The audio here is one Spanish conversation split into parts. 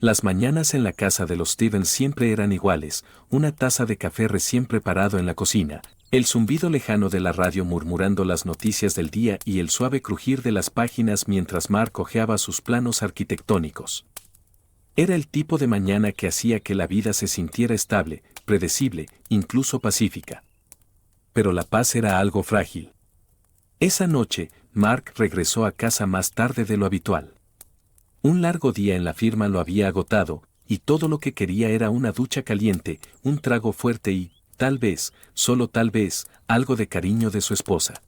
Las mañanas en la casa de los Stevens siempre eran iguales, una taza de café recién preparado en la cocina, el zumbido lejano de la radio murmurando las noticias del día y el suave crujir de las páginas mientras Mark hojeaba sus planos arquitectónicos. Era el tipo de mañana que hacía que la vida se sintiera estable, predecible, incluso pacífica. Pero la paz era algo frágil. Esa noche, Mark regresó a casa más tarde de lo habitual. Un largo día en la firma lo había agotado, y todo lo que quería era una ducha caliente, un trago fuerte y, tal vez, solo tal vez, algo de cariño de su esposa.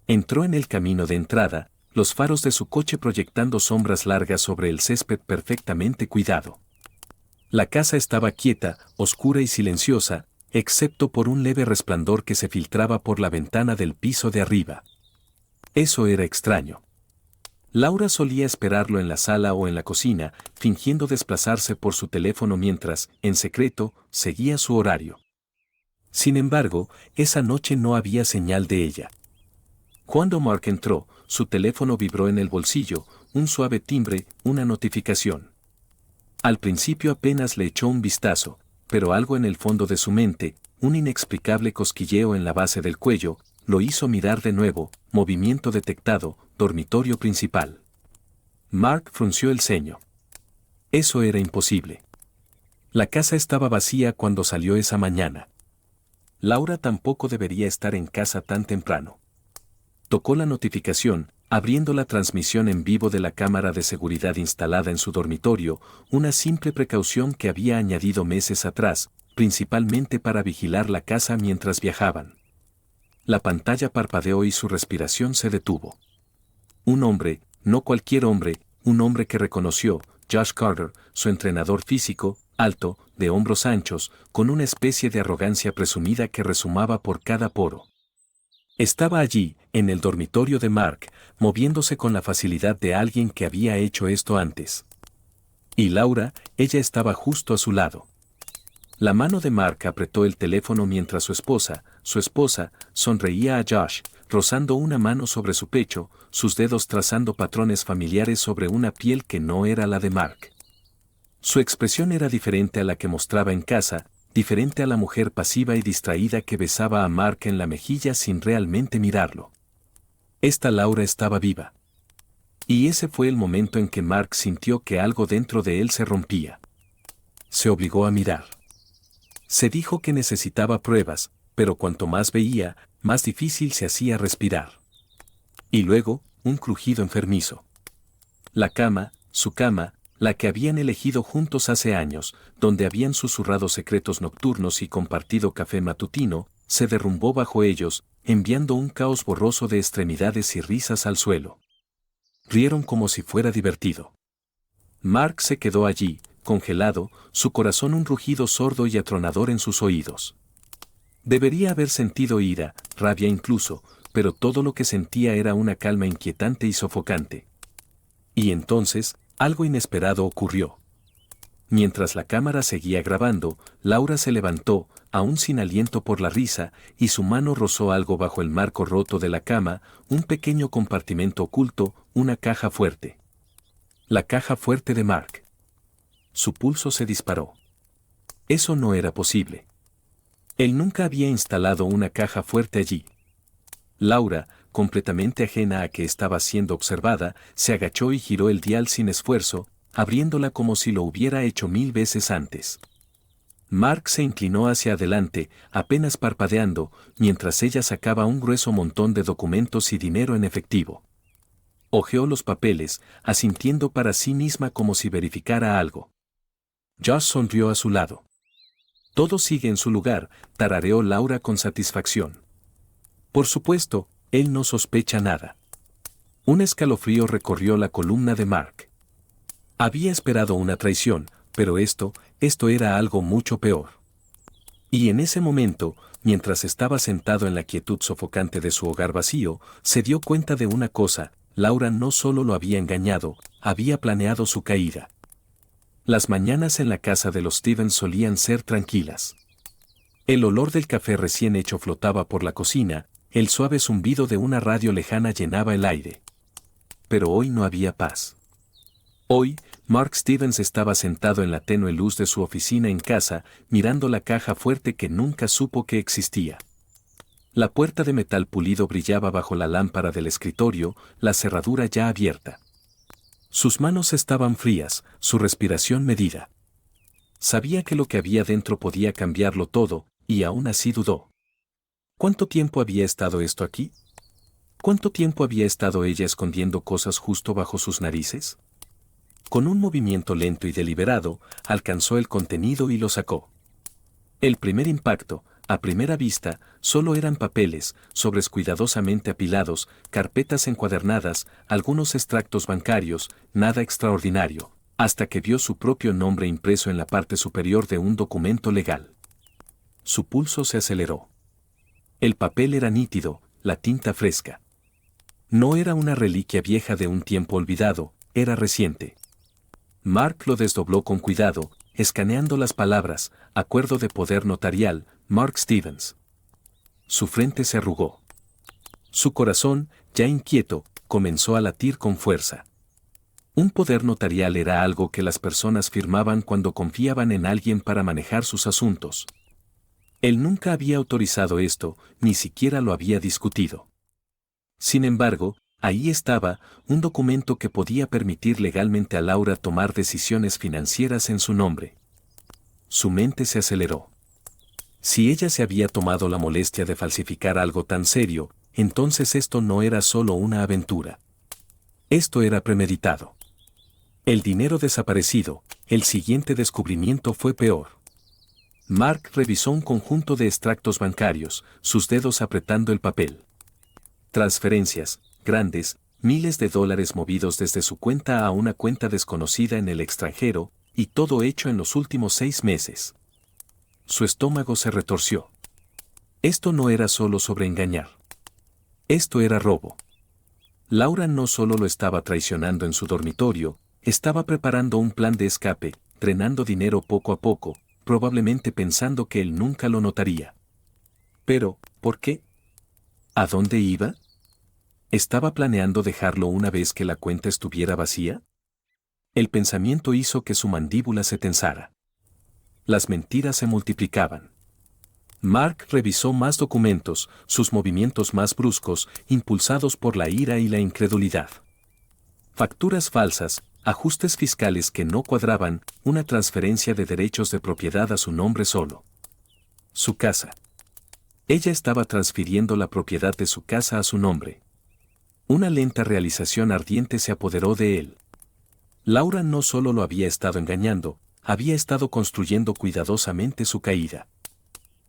Entró en el camino de entrada, los faros de su coche proyectando sombras largas sobre el césped perfectamente cuidado. La casa estaba quieta, oscura y silenciosa, excepto por un leve resplandor que se filtraba por la ventana del piso de arriba. Eso era extraño. Laura solía esperarlo en la sala o en la cocina, fingiendo desplazarse por su teléfono mientras, en secreto, seguía su horario. Sin embargo, esa noche no había señal de ella. Cuando Mark entró, su teléfono vibró en el bolsillo, un suave timbre, una notificación. Al principio apenas le echó un vistazo, pero algo en el fondo de su mente, un inexplicable cosquilleo en la base del cuello, lo hizo mirar de nuevo, movimiento detectado, dormitorio principal. Mark frunció el ceño. Eso era imposible. La casa estaba vacía cuando salió esa mañana. Laura tampoco debería estar en casa tan temprano. Tocó la notificación, abriendo la transmisión en vivo de la cámara de seguridad instalada en su dormitorio, una simple precaución que había añadido meses atrás, principalmente para vigilar la casa mientras viajaban. La pantalla parpadeó y su respiración se detuvo. Un hombre, no cualquier hombre, un hombre que reconoció, Josh Carter, su entrenador físico, alto, de hombros anchos, con una especie de arrogancia presumida que resumaba por cada poro. Estaba allí, en el dormitorio de Mark, moviéndose con la facilidad de alguien que había hecho esto antes. Y Laura, ella estaba justo a su lado. La mano de Mark apretó el teléfono mientras su esposa, sonreía a Josh, rozando una mano sobre su pecho, sus dedos trazando patrones familiares sobre una piel que no era la de Mark. Su expresión era diferente a la que mostraba en casa, diferente a la mujer pasiva y distraída que besaba a Mark en la mejilla sin realmente mirarlo. Esta Laura estaba viva. Y ese fue el momento en que Mark sintió que algo dentro de él se rompía. Se obligó a mirar. Se dijo que necesitaba pruebas, pero cuanto más veía, más difícil se hacía respirar. Y luego, un crujido enfermizo. La cama, su cama, la que habían elegido juntos hace años, donde habían susurrado secretos nocturnos y compartido café matutino, se derrumbó bajo ellos, enviando un caos borroso de extremidades y risas al suelo. Rieron como si fuera divertido. Mark se quedó allí, congelado, su corazón un rugido sordo y atronador en sus oídos. Debería haber sentido ira, rabia incluso, pero todo lo que sentía era una calma inquietante y sofocante. Y entonces, algo inesperado ocurrió. Mientras la cámara seguía grabando, Laura se levantó, aún sin aliento por la risa, y su mano rozó algo bajo el marco roto de la cama, un pequeño compartimento oculto, una caja fuerte. La caja fuerte de Mark. Su pulso se disparó. Eso no era posible. Él nunca había instalado una caja fuerte allí. Laura, completamente ajena a que estaba siendo observada, se agachó y giró el dial sin esfuerzo, abriéndola como si lo hubiera hecho 1000 veces antes. Mark se inclinó hacia adelante, apenas parpadeando, mientras ella sacaba un grueso montón de documentos y dinero en efectivo. Hojeó los papeles, asintiendo para sí misma como si verificara algo. Josh sonrió a su lado. Todo sigue en su lugar, tarareó Laura con satisfacción. Por supuesto, él no sospecha nada. Un escalofrío recorrió la columna de Mark. Había esperado una traición, pero esto era algo mucho peor. Y en ese momento, mientras estaba sentado en la quietud sofocante de su hogar vacío, se dio cuenta de una cosa: Laura no solo lo había engañado, había planeado su caída. Las mañanas en la casa de los Stevens solían ser tranquilas. El olor del café recién hecho flotaba por la cocina, el suave zumbido de una radio lejana llenaba el aire. Pero hoy no había paz. Hoy, Mark Stevens estaba sentado en la tenue luz de su oficina en casa, mirando la caja fuerte que nunca supo que existía. La puerta de metal pulido brillaba bajo la lámpara del escritorio, la cerradura ya abierta. Sus manos estaban frías, su respiración medida. Sabía que lo que había dentro podía cambiarlo todo, y aún así dudó. ¿Cuánto tiempo había estado esto aquí? ¿Cuánto tiempo había estado ella escondiendo cosas justo bajo sus narices? Con un movimiento lento y deliberado, alcanzó el contenido y lo sacó. El primer impacto, a primera vista, solo eran papeles, sobres cuidadosamente apilados, carpetas encuadernadas, algunos extractos bancarios, nada extraordinario, hasta que vio su propio nombre impreso en la parte superior de un documento legal. Su pulso se aceleró. El papel era nítido, la tinta fresca. No era una reliquia vieja de un tiempo olvidado, era reciente. Mark lo desdobló con cuidado, escaneando las palabras, acuerdo de poder notarial, Mark Stevens. Su frente se arrugó. Su corazón, ya inquieto, comenzó a latir con fuerza. Un poder notarial era algo que las personas firmaban cuando confiaban en alguien para manejar sus asuntos. Él nunca había autorizado esto, ni siquiera lo había discutido. Sin embargo, ahí estaba, un documento que podía permitir legalmente a Laura tomar decisiones financieras en su nombre. Su mente se aceleró. Si ella se había tomado la molestia de falsificar algo tan serio, entonces esto no era solo una aventura. Esto era premeditado. El dinero desaparecido, el siguiente descubrimiento fue peor. Mark revisó un conjunto de extractos bancarios, sus dedos apretando el papel. Transferencias, grandes, miles de dólares movidos desde su cuenta a una cuenta desconocida en el extranjero, y todo hecho en los últimos 6 meses. Su estómago se retorció. Esto no era solo sobre engañar. Esto era robo. Laura no solo lo estaba traicionando en su dormitorio, estaba preparando un plan de escape, drenando dinero poco a poco, probablemente pensando que él nunca lo notaría. Pero, ¿por qué? ¿A dónde iba? ¿Estaba planeando dejarlo una vez que la cuenta estuviera vacía? El pensamiento hizo que su mandíbula se tensara. Las mentiras se multiplicaban. Mark revisó más documentos, sus movimientos más bruscos, impulsados por la ira y la incredulidad. Facturas falsas, ajustes fiscales que no cuadraban, una transferencia de derechos de propiedad a su nombre solo. Su casa. Ella estaba transfiriendo la propiedad de su casa a su nombre. Una lenta realización ardiente se apoderó de él. Laura no solo lo había estado engañando, había estado construyendo cuidadosamente su caída.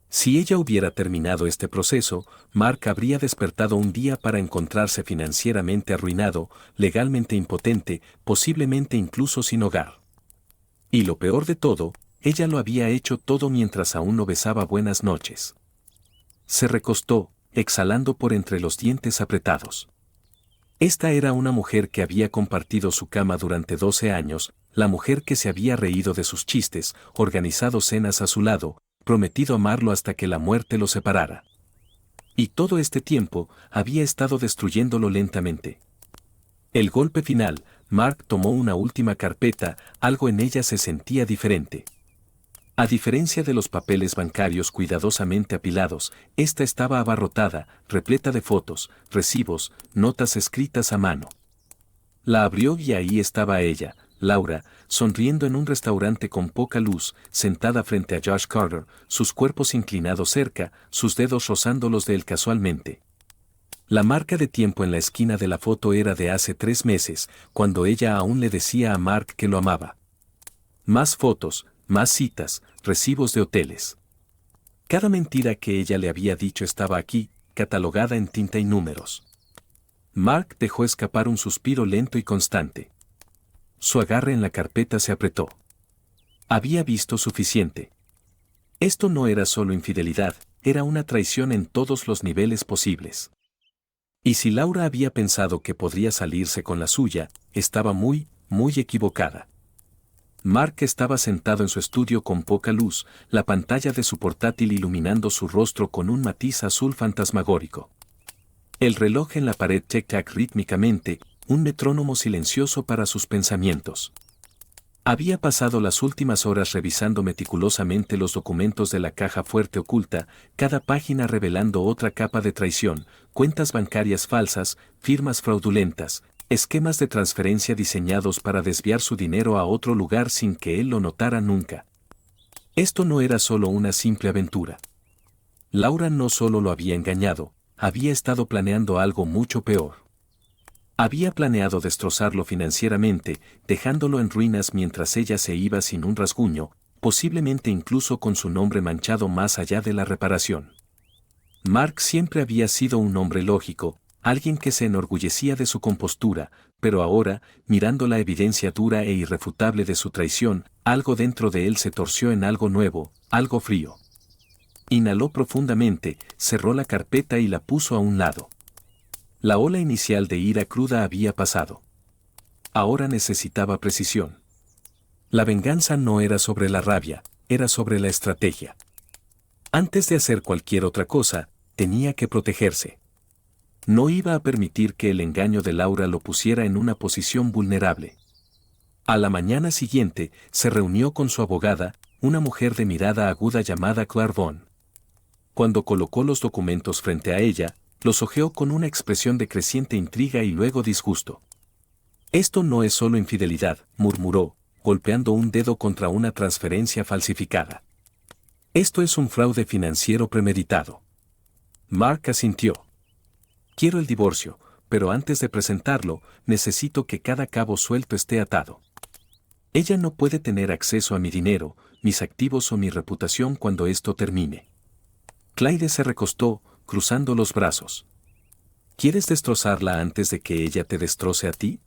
Si ella hubiera terminado este proceso, Mark habría despertado un día para encontrarse financieramente arruinado, legalmente impotente, posiblemente incluso sin hogar. Y lo peor de todo, ella lo había hecho todo mientras aún no besaba buenas noches. Se recostó, exhalando por entre los dientes apretados. Esta era una mujer que había compartido su cama durante 12 años, la mujer que se había reído de sus chistes, organizado cenas a su lado, prometido amarlo hasta que la muerte lo separara. Y todo este tiempo había estado destruyéndolo lentamente. El golpe final, Mark tomó una última carpeta, algo en ella se sentía diferente. A diferencia de los papeles bancarios cuidadosamente apilados, esta estaba abarrotada, repleta de fotos, recibos, notas escritas a mano. La abrió y ahí estaba ella, Laura, sonriendo en un restaurante con poca luz, sentada frente a Josh Carter, sus cuerpos inclinados cerca, sus dedos rozando los de él casualmente. La marca de tiempo en la esquina de la foto era de hace 3 meses, cuando ella aún le decía a Mark que lo amaba. Más fotos, más citas, recibos de hoteles. Cada mentira que ella le había dicho estaba aquí, catalogada en tinta y números. Mark dejó escapar un suspiro lento y constante. Su agarre en la carpeta se apretó. Había visto suficiente. Esto no era solo infidelidad, era una traición en todos los niveles posibles. Y si Laura había pensado que podría salirse con la suya, estaba muy equivocada. Mark estaba sentado en su estudio con poca luz, la pantalla de su portátil iluminando su rostro con un matiz azul fantasmagórico. El reloj en la pared tic-tac rítmicamente, un metrónomo silencioso para sus pensamientos. Había pasado las últimas horas revisando meticulosamente los documentos de la caja fuerte oculta, cada página revelando otra capa de traición, cuentas bancarias falsas, firmas fraudulentas, esquemas de transferencia diseñados para desviar su dinero a otro lugar sin que él lo notara nunca. Esto no era solo una simple aventura. Laura no solo lo había engañado, había estado planeando algo mucho peor. Había planeado destrozarlo financieramente, dejándolo en ruinas mientras ella se iba sin un rasguño, posiblemente incluso con su nombre manchado más allá de la reparación. Mark siempre había sido un hombre lógico, alguien que se enorgullecía de su compostura, pero ahora, mirando la evidencia dura e irrefutable de su traición, algo dentro de él se torció en algo nuevo, algo frío. Inhaló profundamente, cerró la carpeta y la puso a un lado. La ola inicial de ira cruda había pasado. Ahora necesitaba precisión. La venganza no era sobre la rabia, era sobre la estrategia. Antes de hacer cualquier otra cosa, tenía que protegerse. No iba a permitir que el engaño de Laura lo pusiera en una posición vulnerable. A la mañana siguiente, se reunió con su abogada, una mujer de mirada aguda llamada Claire Vaughn. Cuando colocó los documentos frente a ella, los hojeó con una expresión de creciente intriga y luego disgusto. «Esto no es solo infidelidad», murmuró, golpeando un dedo contra una transferencia falsificada. «Esto es un fraude financiero premeditado». Mark asintió. «Quiero el divorcio, pero antes de presentarlo, necesito que cada cabo suelto esté atado. Ella no puede tener acceso a mi dinero, mis activos o mi reputación cuando esto termine». Clyde se recostó, cruzando los brazos. ¿Quieres destrozarla antes de que ella te destroce a ti?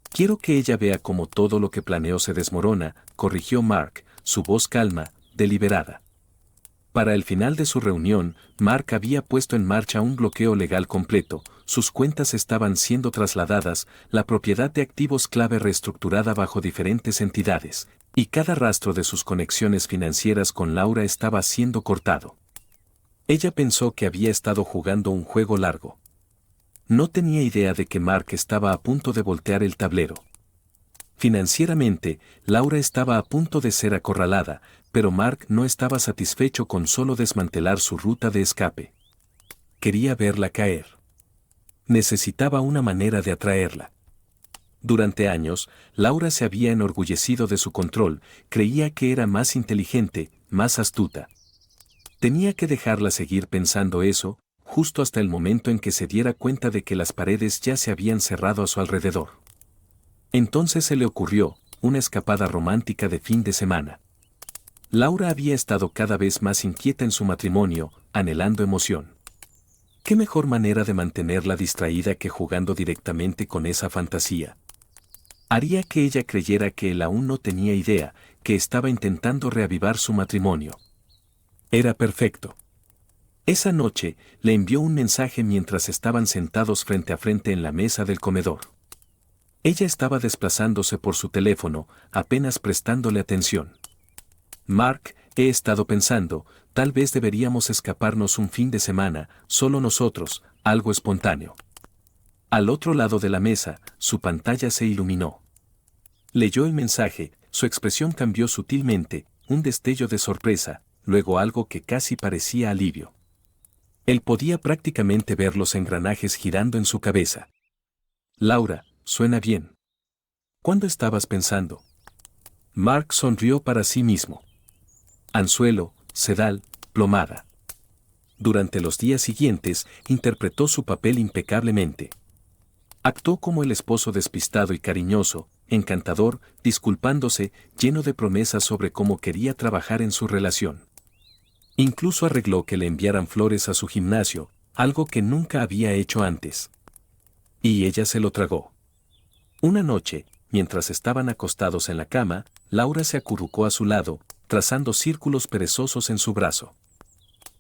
Quiero que ella vea cómo todo lo que planeó se desmorona, corrigió Mark, su voz calma, deliberada. Para el final de su reunión, Mark había puesto en marcha un bloqueo legal completo, sus cuentas estaban siendo trasladadas, la propiedad de activos clave reestructurada bajo diferentes entidades, y cada rastro de sus conexiones financieras con Laura estaba siendo cortado. Ella pensó que había estado jugando un juego largo. No tenía idea de que Mark estaba a punto de voltear el tablero. Financieramente, Laura estaba a punto de ser acorralada, pero Mark no estaba satisfecho con solo desmantelar su ruta de escape. Quería verla caer. Necesitaba una manera de atraerla. Durante años, Laura se había enorgullecido de su control, creía que era más inteligente, más astuta. Tenía que dejarla seguir pensando eso, justo hasta el momento en que se diera cuenta de que las paredes ya se habían cerrado a su alrededor. Entonces se le ocurrió, una escapada romántica de fin de semana. Laura había estado cada vez más inquieta en su matrimonio, anhelando emoción. ¿Qué mejor manera de mantenerla distraída que jugando directamente con esa fantasía? Haría que ella creyera que él aún no tenía idea, que estaba intentando reavivar su matrimonio. Era perfecto. Esa noche, le envió un mensaje mientras estaban sentados frente a frente en la mesa del comedor. Ella estaba desplazándose por su teléfono, apenas prestándole atención. Mark, he estado pensando, tal vez deberíamos escaparnos un fin de semana, solo nosotros, algo espontáneo. Al otro lado de la mesa, su pantalla se iluminó. Leyó el mensaje, su expresión cambió sutilmente, un destello de sorpresa, luego algo que casi parecía alivio. Él podía prácticamente ver los engranajes girando en su cabeza. Laura, suena bien. ¿Cuándo estabas pensando? Mark sonrió para sí mismo. Anzuelo, sedal, plomada. Durante los días siguientes, interpretó su papel impecablemente. Actuó como el esposo despistado y cariñoso, encantador, disculpándose, lleno de promesas sobre cómo quería trabajar en su relación. Incluso arregló que le enviaran flores a su gimnasio, algo que nunca había hecho antes. Y ella se lo tragó. Una noche, mientras estaban acostados en la cama, Laura se acurrucó a su lado, trazando círculos perezosos en su brazo.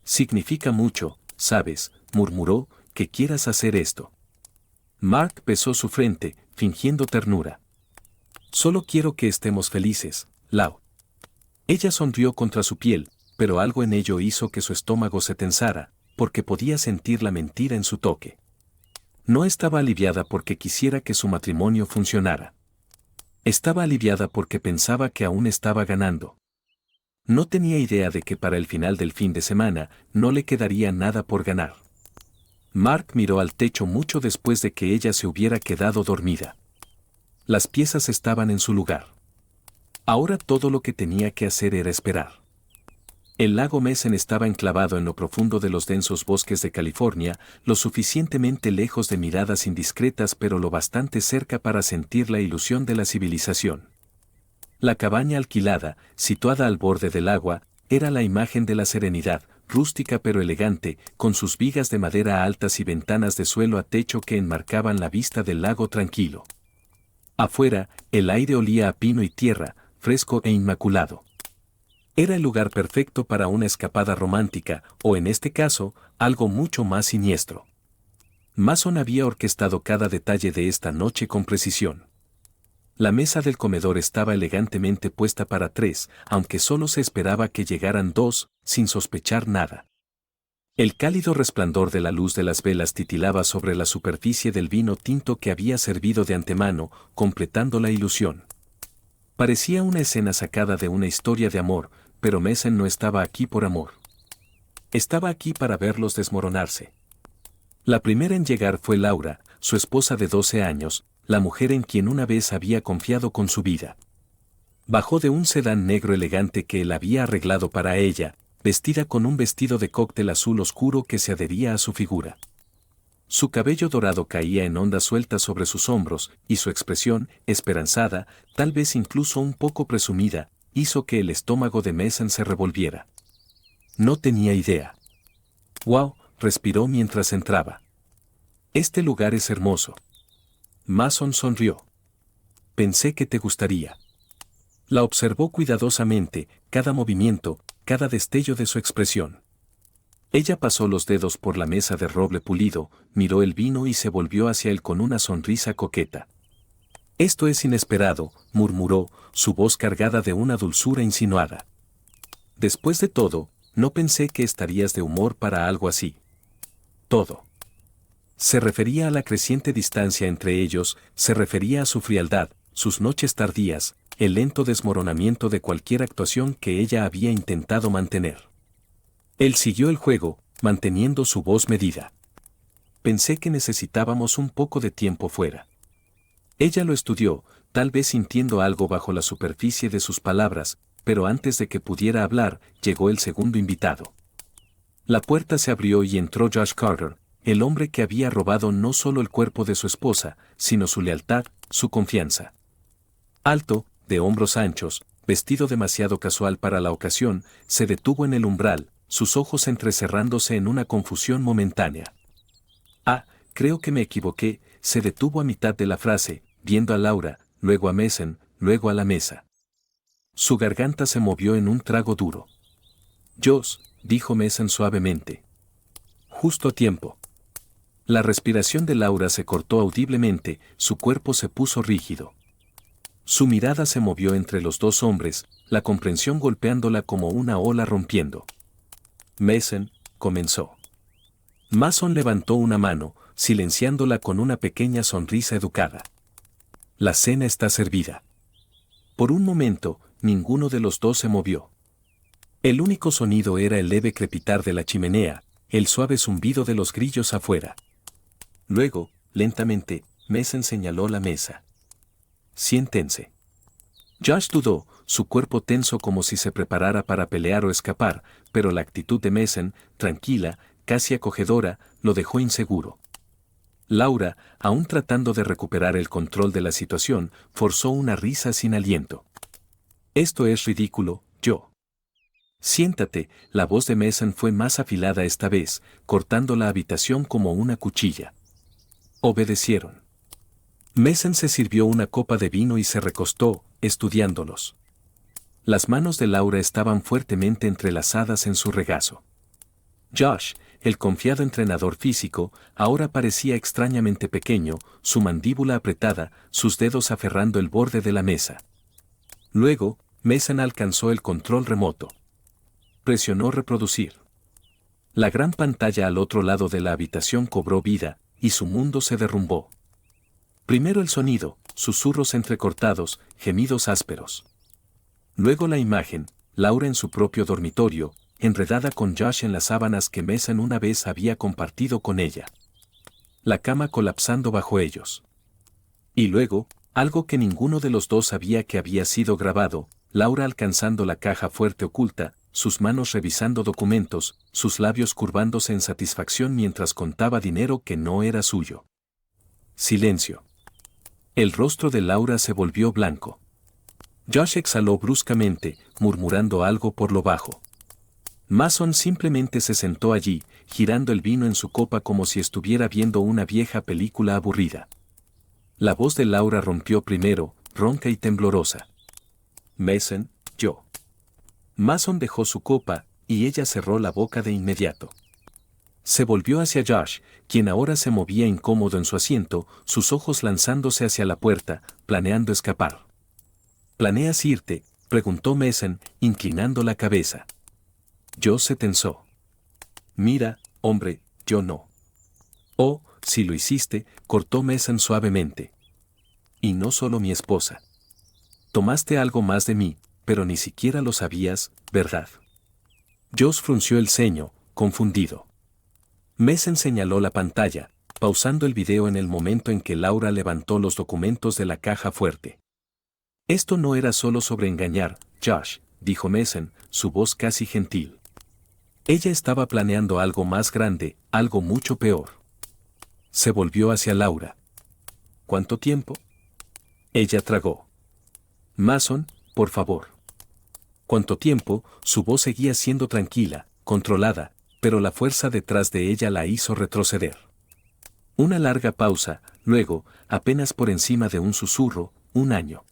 «Significa mucho, sabes», murmuró, «que quieras hacer esto». Mark besó su frente, fingiendo ternura. «Solo quiero que estemos felices, Lau». Ella sonrió contra su piel, pero algo en ello hizo que su estómago se tensara, porque podía sentir la mentira en su toque. No estaba aliviada porque quisiera que su matrimonio funcionara. Estaba aliviada porque pensaba que aún estaba ganando. No tenía idea de que para el final del fin de semana no le quedaría nada por ganar. Mark miró al techo mucho después de que ella se hubiera quedado dormida. Las piezas estaban en su lugar. Ahora todo lo que tenía que hacer era esperar. El lago Messen estaba enclavado en lo profundo de los densos bosques de California, lo suficientemente lejos de miradas indiscretas pero lo bastante cerca para sentir la ilusión de la civilización. La cabaña alquilada, situada al borde del agua, era la imagen de la serenidad, rústica pero elegante, con sus vigas de madera altas y ventanas de suelo a techo que enmarcaban la vista del lago tranquilo. Afuera, el aire olía a pino y tierra, fresco e inmaculado. Era el lugar perfecto para una escapada romántica, o en este caso, algo mucho más siniestro. Mason había orquestado cada detalle de esta noche con precisión. La mesa del comedor estaba elegantemente puesta para 3, aunque solo se esperaba que llegaran 2, sin sospechar nada. El cálido resplandor de la luz de las velas titilaba sobre la superficie del vino tinto que había servido de antemano, completando la ilusión. Parecía una escena sacada de una historia de amor, pero Messen no estaba aquí por amor. Estaba aquí para verlos desmoronarse. La primera en llegar fue Laura, su esposa de 12 años, la mujer en quien una vez había confiado con su vida. Bajó de un sedán negro elegante que él había arreglado para ella, vestida con un vestido de cóctel azul oscuro que se adhería a su figura. Su cabello dorado caía en ondas sueltas sobre sus hombros, y su expresión, esperanzada, tal vez incluso un poco presumida, hizo que el estómago de Messen se revolviera. No tenía idea. «Wow», respiró mientras entraba. «Este lugar es hermoso». Mason sonrió. «Pensé que te gustaría». La observó cuidadosamente, cada movimiento, cada destello de su expresión. Ella pasó los dedos por la mesa de roble pulido, miró el vino y se volvió hacia él con una sonrisa coqueta. «Esto es inesperado», murmuró, su voz cargada de una dulzura insinuada. «Después de todo, no pensé que estarías de humor para algo así». Todo. Se refería a la creciente distancia entre ellos, se refería a su frialdad, sus noches tardías, el lento desmoronamiento de cualquier actuación que ella había intentado mantener. Él siguió el juego, manteniendo su voz medida. «Pensé que necesitábamos un poco de tiempo fuera». Ella lo estudió, tal vez sintiendo algo bajo la superficie de sus palabras, pero antes de que pudiera hablar, llegó el segundo invitado. La puerta se abrió y entró Josh Carter, el hombre que había robado no solo el cuerpo de su esposa, sino su lealtad, su confianza. Alto, de hombros anchos, vestido demasiado casual para la ocasión, se detuvo en el umbral, sus ojos entrecerrándose en una confusión momentánea. «Ah, creo que me equivoqué», se detuvo a mitad de la frase, viendo a Laura, luego a Messen, luego a la mesa. Su garganta se movió en un trago duro. «Josh», dijo Messen suavemente. «Justo a tiempo». La respiración de Laura se cortó audiblemente, su cuerpo se puso rígido. Su mirada se movió entre los dos hombres, la comprensión golpeándola como una ola rompiendo. «Messen», comenzó. Mason levantó una mano, silenciándola con una pequeña sonrisa educada. «La cena está servida». Por un momento, ninguno de los dos se movió. El único sonido era el leve crepitar de la chimenea, el suave zumbido de los grillos afuera. Luego, lentamente, Messen señaló la mesa. «Siéntense». Josh dudó, su cuerpo tenso como si se preparara para pelear o escapar, pero la actitud de Messen, tranquila, casi acogedora, lo dejó inseguro. Laura, aún tratando de recuperar el control de la situación, forzó una risa sin aliento. «Esto es ridículo, yo». «Siéntate», la voz de Messen fue más afilada esta vez, cortando la habitación como una cuchilla. Obedecieron. Messen se sirvió una copa de vino y se recostó, estudiándolos. Las manos de Laura estaban fuertemente entrelazadas en su regazo. Josh, el confiado entrenador físico, ahora parecía extrañamente pequeño, su mandíbula apretada, sus dedos aferrando el borde de la mesa. Luego, Messen alcanzó el control remoto. Presionó reproducir. La gran pantalla al otro lado de la habitación cobró vida, y su mundo se derrumbó. Primero el sonido, susurros entrecortados, gemidos ásperos. Luego la imagen, Laura en su propio dormitorio, enredada con Josh en las sábanas que Mason una vez había compartido con ella. La cama colapsando bajo ellos. Y luego, algo que ninguno de los dos sabía que había sido grabado, Laura alcanzando la caja fuerte oculta, sus manos revisando documentos, sus labios curvándose en satisfacción mientras contaba dinero que no era suyo. Silencio. El rostro de Laura se volvió blanco. Josh exhaló bruscamente, murmurando algo por lo bajo. Mason simplemente se sentó allí, girando el vino en su copa como si estuviera viendo una vieja película aburrida. La voz de Laura rompió primero, ronca y temblorosa. Mason, yo. Mason dejó su copa, y ella cerró la boca de inmediato. Se volvió hacia Josh, quien ahora se movía incómodo en su asiento, sus ojos lanzándose hacia la puerta, planeando escapar. ¿Planeas irte?, preguntó Mason, inclinando la cabeza. Josh se tensó. Mira, hombre, yo no. Oh, si lo hiciste, cortó Mason suavemente. Y no solo mi esposa. Tomaste algo más de mí, pero ni siquiera lo sabías, ¿verdad? Josh frunció el ceño, confundido. Mason señaló la pantalla, pausando el video en el momento en que Laura levantó los documentos de la caja fuerte. Esto no era solo sobre engañar, Josh, dijo Mason, su voz casi gentil. Ella estaba planeando algo más grande, algo mucho peor. Se volvió hacia Laura. ¿Cuánto tiempo? Ella tragó. Mason, por favor. ¿Cuánto tiempo? Su voz seguía siendo tranquila, controlada, pero la fuerza detrás de ella la hizo retroceder. Una larga pausa, luego, apenas por encima de un susurro, 1 año.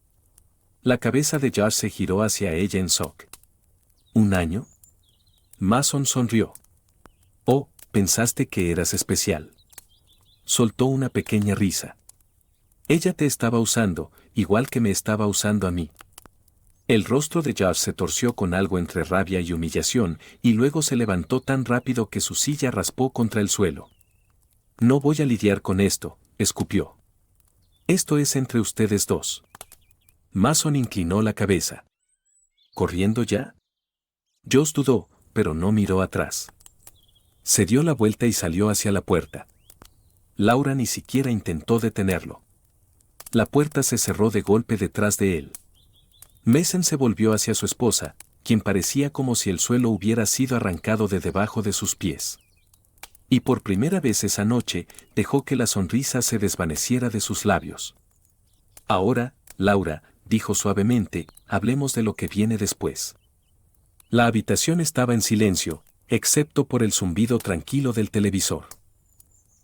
La cabeza de Josh se giró hacia ella en shock. ¿1 año? Mason sonrió. Oh, pensaste que eras especial. Soltó una pequeña risa. Ella te estaba usando, igual que me estaba usando a mí. El rostro de Josh se torció con algo entre rabia y humillación, y luego se levantó tan rápido que su silla raspó contra el suelo. No voy a lidiar con esto, escupió. Esto es entre ustedes dos. Mason inclinó la cabeza. ¿Corriendo ya? Josh dudó, pero no miró atrás. Se dio la vuelta y salió hacia la puerta. Laura ni siquiera intentó detenerlo. La puerta se cerró de golpe detrás de él. Mason se volvió hacia su esposa, quien parecía como si el suelo hubiera sido arrancado de debajo de sus pies. Y por primera vez esa noche, dejó que la sonrisa se desvaneciera de sus labios. Ahora, Laura, dijo suavemente, hablemos de lo que viene después. La habitación estaba en silencio, excepto por el zumbido tranquilo del televisor.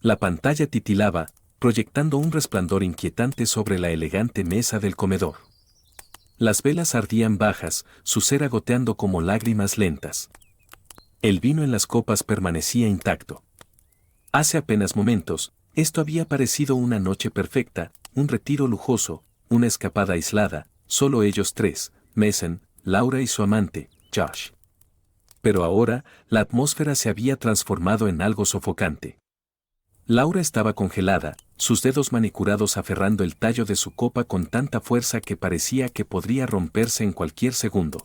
La pantalla titilaba, proyectando un resplandor inquietante sobre la elegante mesa del comedor. Las velas ardían bajas, su cera goteando como lágrimas lentas. El vino en las copas permanecía intacto. Hace apenas momentos, esto había parecido una noche perfecta, un retiro lujoso, una escapada aislada, solo ellos tres, Mason, Laura y su amante, Josh. Pero ahora, la atmósfera se había transformado en algo sofocante. Laura estaba congelada, sus dedos manicurados aferrando el tallo de su copa con tanta fuerza que parecía que podría romperse en cualquier segundo.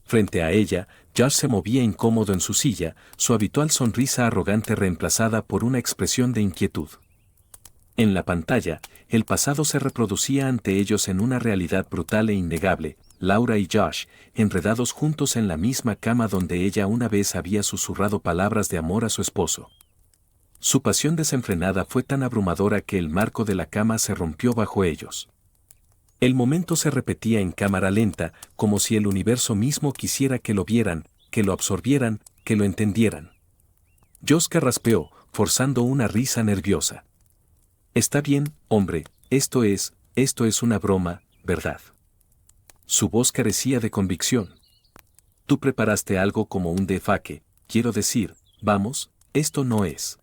Frente a ella, Josh se movía incómodo en su silla, su habitual sonrisa arrogante reemplazada por una expresión de inquietud. En la pantalla, el pasado se reproducía ante ellos en una realidad brutal e innegable, Laura y Josh, enredados juntos en la misma cama donde ella una vez había susurrado palabras de amor a su esposo. Su pasión desenfrenada fue tan abrumadora que el marco de la cama se rompió bajo ellos. El momento se repetía en cámara lenta, como si el universo mismo quisiera que lo vieran, que lo absorbieran, que lo entendieran. Josh carraspeó, forzando una risa nerviosa. Está bien, hombre, esto es una broma, ¿verdad? Su voz carecía de convicción. Tú preparaste algo como un defaque, quiero decir, vamos, esto no es.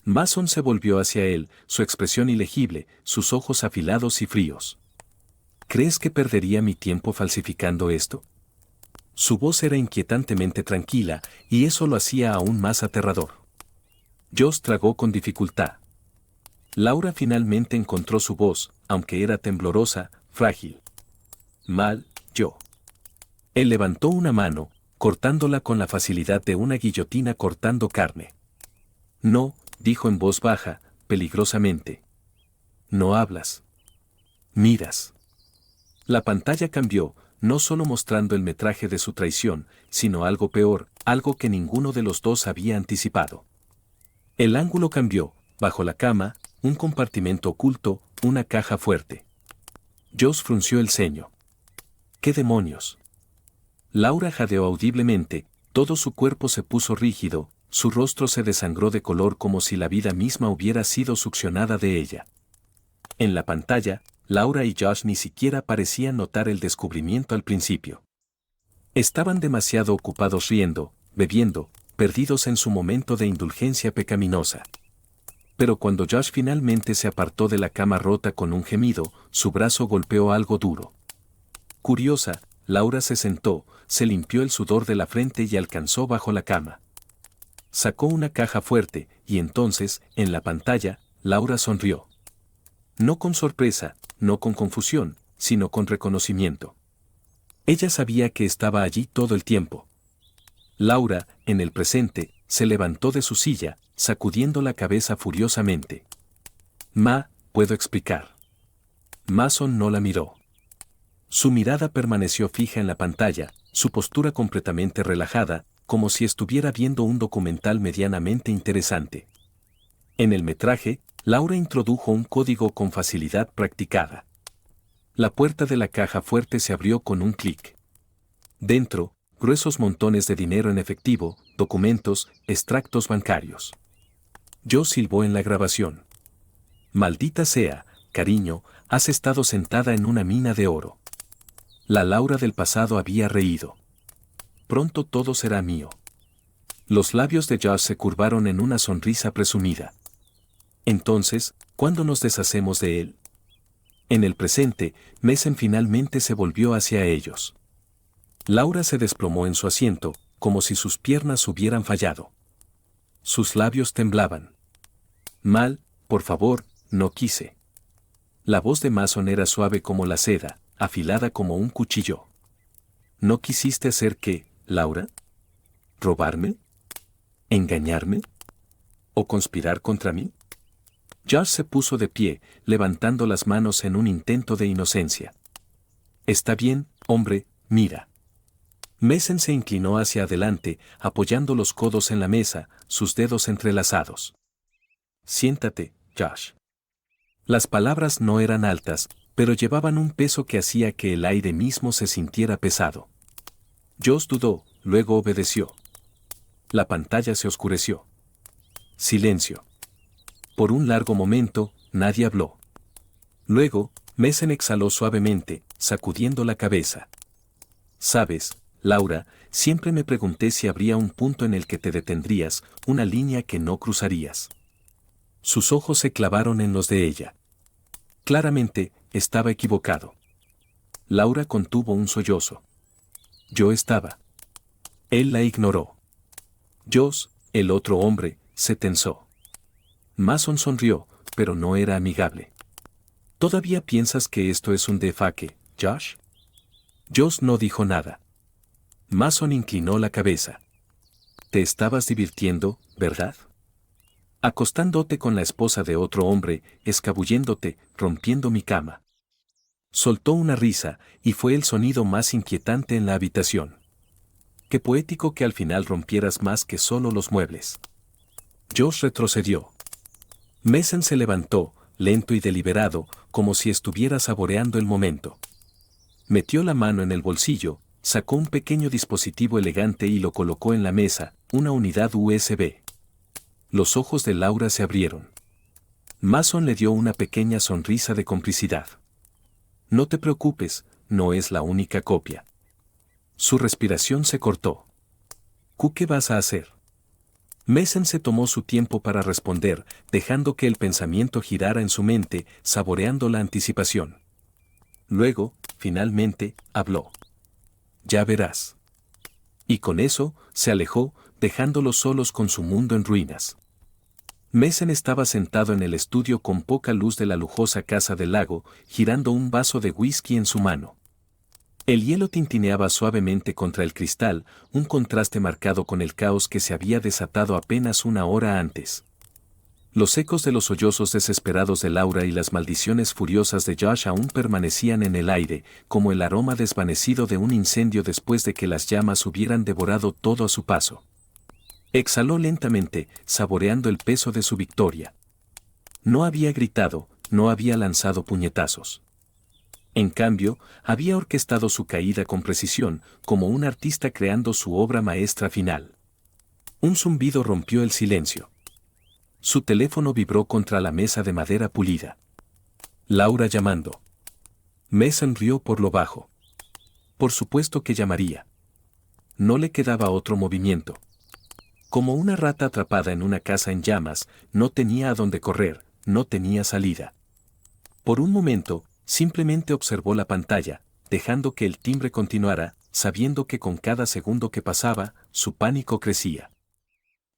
Mason se volvió hacia él, su expresión ilegible, sus ojos afilados y fríos. ¿Crees que perdería mi tiempo falsificando esto? Su voz era inquietantemente tranquila, y eso lo hacía aún más aterrador. Josh tragó con dificultad. Laura finalmente encontró su voz, aunque era temblorosa, frágil. Mal, yo. Él levantó una mano, cortándola con la facilidad de una guillotina cortando carne. No, dijo en voz baja, peligrosamente. No hablas. Miras. La pantalla cambió, no solo mostrando el metraje de su traición, sino algo peor, algo que ninguno de los dos había anticipado. El ángulo cambió, bajo la cama, un compartimento oculto, una caja fuerte. Josh frunció el ceño. ¿Qué demonios? Laura jadeó audiblemente, todo su cuerpo se puso rígido, su rostro se desangró de color como si la vida misma hubiera sido succionada de ella. En la pantalla, Laura y Josh ni siquiera parecían notar el descubrimiento al principio. Estaban demasiado ocupados riendo, bebiendo, perdidos en su momento de indulgencia pecaminosa. Pero cuando Josh finalmente se apartó de la cama rota con un gemido, su brazo golpeó algo duro. Curiosa, Laura se sentó, se limpió el sudor de la frente y alcanzó bajo la cama. Sacó una caja fuerte, y entonces, en la pantalla, Laura sonrió. No con sorpresa, no con confusión, sino con reconocimiento. Ella sabía que estaba allí todo el tiempo. Laura, en el presente, se levantó de su silla, sacudiendo la cabeza furiosamente. ¿Puedo explicar? Mason no la miró. Su mirada permaneció fija en la pantalla, su postura completamente relajada, como si estuviera viendo un documental medianamente interesante. En el metraje, Laura introdujo un código con facilidad practicada. La puerta de la caja fuerte se abrió con un clic. Dentro, gruesos montones de dinero en efectivo, documentos, extractos bancarios. Yo silbó en la grabación. Maldita sea, cariño, has estado sentada en una mina de oro. La Laura del pasado había reído. Pronto todo será mío. Los labios de Josh se curvaron en una sonrisa presumida. Entonces, ¿cuándo nos deshacemos de él? En el presente, Mason finalmente se volvió hacia ellos. Laura se desplomó en su asiento, como si sus piernas hubieran fallado. Sus labios temblaban. Por favor, no quise. La voz de Mason era suave como la seda, afilada como un cuchillo. ¿No quisiste hacer qué, Laura? ¿Robarme? ¿Engañarme? ¿O conspirar contra mí? Josh se puso de pie, levantando las manos en un intento de inocencia. Está bien, hombre, mira. Mason se inclinó hacia adelante, apoyando los codos en la mesa, sus dedos entrelazados. Siéntate, Josh. Las palabras no eran altas, pero llevaban un peso que hacía que el aire mismo se sintiera pesado. Josh dudó, luego obedeció. La pantalla se oscureció. Silencio. Por un largo momento, nadie habló. Luego, Mason exhaló suavemente, sacudiendo la cabeza. Sabes, Laura, siempre me pregunté si habría un punto en el que te detendrías, una línea que no cruzarías. Sus ojos se clavaron en los de ella. Claramente, estaba equivocado. Laura contuvo un sollozo. Yo estaba. Él la ignoró. Josh, el otro hombre, se tensó. Mason sonrió, pero no era amigable. ¿Todavía piensas que esto es un defaque, Josh? Josh no dijo nada. Mason inclinó la cabeza. Te estabas divirtiendo, ¿verdad? Acostándote con la esposa de otro hombre, escabulléndote, rompiendo mi cama. Soltó una risa, y fue el sonido más inquietante en la habitación. Qué poético que al final rompieras más que solo los muebles. Josh retrocedió. Mason se levantó, lento y deliberado, como si estuviera saboreando el momento. Metió la mano en el bolsillo, sacó un pequeño dispositivo elegante y lo colocó en la mesa, una unidad USB. Los ojos de Laura se abrieron. Mason le dio una pequeña sonrisa de complicidad. No te preocupes, no es la única copia. Su respiración se cortó. ¿Qué vas a hacer? Mason se tomó su tiempo para responder, dejando que el pensamiento girara en su mente, saboreando la anticipación. Luego, finalmente, habló. Ya verás. Y con eso, se alejó, dejándolos solos con su mundo en ruinas. Mason estaba sentado en el estudio con poca luz de la lujosa casa del lago, girando un vaso de whisky en su mano. El hielo tintineaba suavemente contra el cristal, un contraste marcado con el caos que se había desatado apenas una hora antes. Los ecos de los sollozos desesperados de Laura y las maldiciones furiosas de Josh aún permanecían en el aire, como el aroma desvanecido de un incendio después de que las llamas hubieran devorado todo a su paso. Exhaló lentamente, saboreando el peso de su victoria. No había gritado, no había lanzado puñetazos. En cambio, había orquestado su caída con precisión, como un artista creando su obra maestra final. Un zumbido rompió el silencio. Su teléfono vibró contra la mesa de madera pulida. Laura llamando. Mason rió por lo bajo. Por supuesto que llamaría. No le quedaba otro movimiento. Como una rata atrapada en una casa en llamas, no tenía a dónde correr, no tenía salida. Por un momento, simplemente observó la pantalla, dejando que el timbre continuara, sabiendo que con cada segundo que pasaba, su pánico crecía.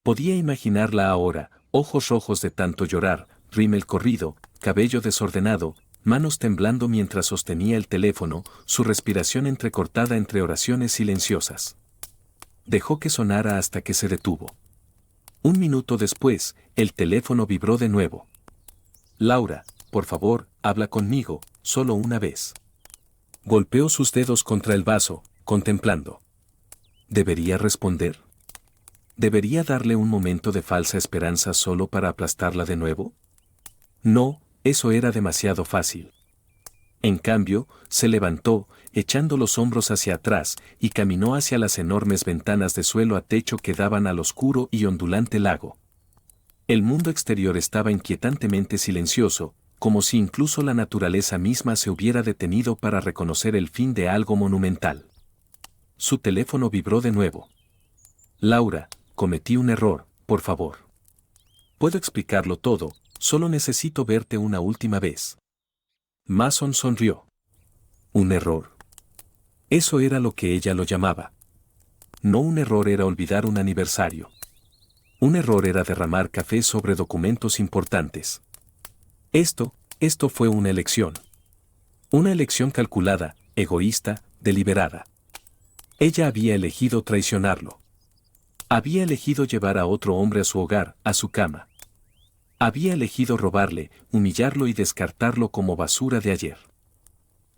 Podía imaginarla ahora, ojos rojos de tanto llorar, rímel corrido, cabello desordenado, manos temblando mientras sostenía el teléfono, su respiración entrecortada entre oraciones silenciosas. Dejó que sonara hasta que se detuvo. Un minuto después, el teléfono vibró de nuevo. Laura, por favor, habla conmigo, solo una vez. Golpeó sus dedos contra el vaso, contemplando. ¿Debería responder? ¿Debería darle un momento de falsa esperanza solo para aplastarla de nuevo? No, eso era demasiado fácil. En cambio, se levantó, echando los hombros hacia atrás, y caminó hacia las enormes ventanas de suelo a techo que daban al oscuro y ondulante lago. El mundo exterior estaba inquietantemente silencioso, como si incluso la naturaleza misma se hubiera detenido para reconocer el fin de algo monumental. Su teléfono vibró de nuevo. Laura, cometí un error, por favor. Puedo explicarlo todo, solo necesito verte una última vez. Mason sonrió. ¿Un error? Eso era lo que ella lo llamaba. No, un error era olvidar un aniversario. Un error era derramar café sobre documentos importantes. Esto fue una elección. Una elección calculada, egoísta, deliberada. Ella había elegido traicionarlo. Había elegido llevar a otro hombre a su hogar, a su cama. Había elegido robarle, humillarlo y descartarlo como basura de ayer.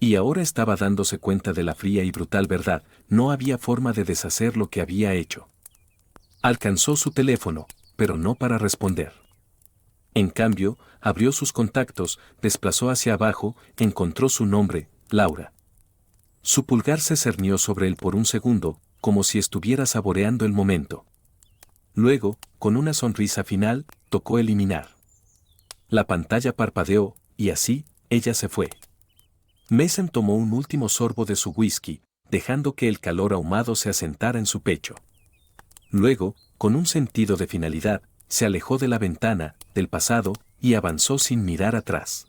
Y ahora estaba dándose cuenta de la fría y brutal verdad, no había forma de deshacer lo que había hecho. Alcanzó su teléfono, pero no para responder. En cambio, abrió sus contactos, desplazó hacia abajo, encontró su nombre, Laura. Su pulgar se cernió sobre él por un segundo, como si estuviera saboreando el momento. Luego, con una sonrisa final, tocó eliminar. La pantalla parpadeó, y así, ella se fue. Mason tomó un último sorbo de su whisky, dejando que el calor ahumado se asentara en su pecho. Luego, con un sentido de finalidad, se alejó de la ventana, del pasado, y avanzó sin mirar atrás.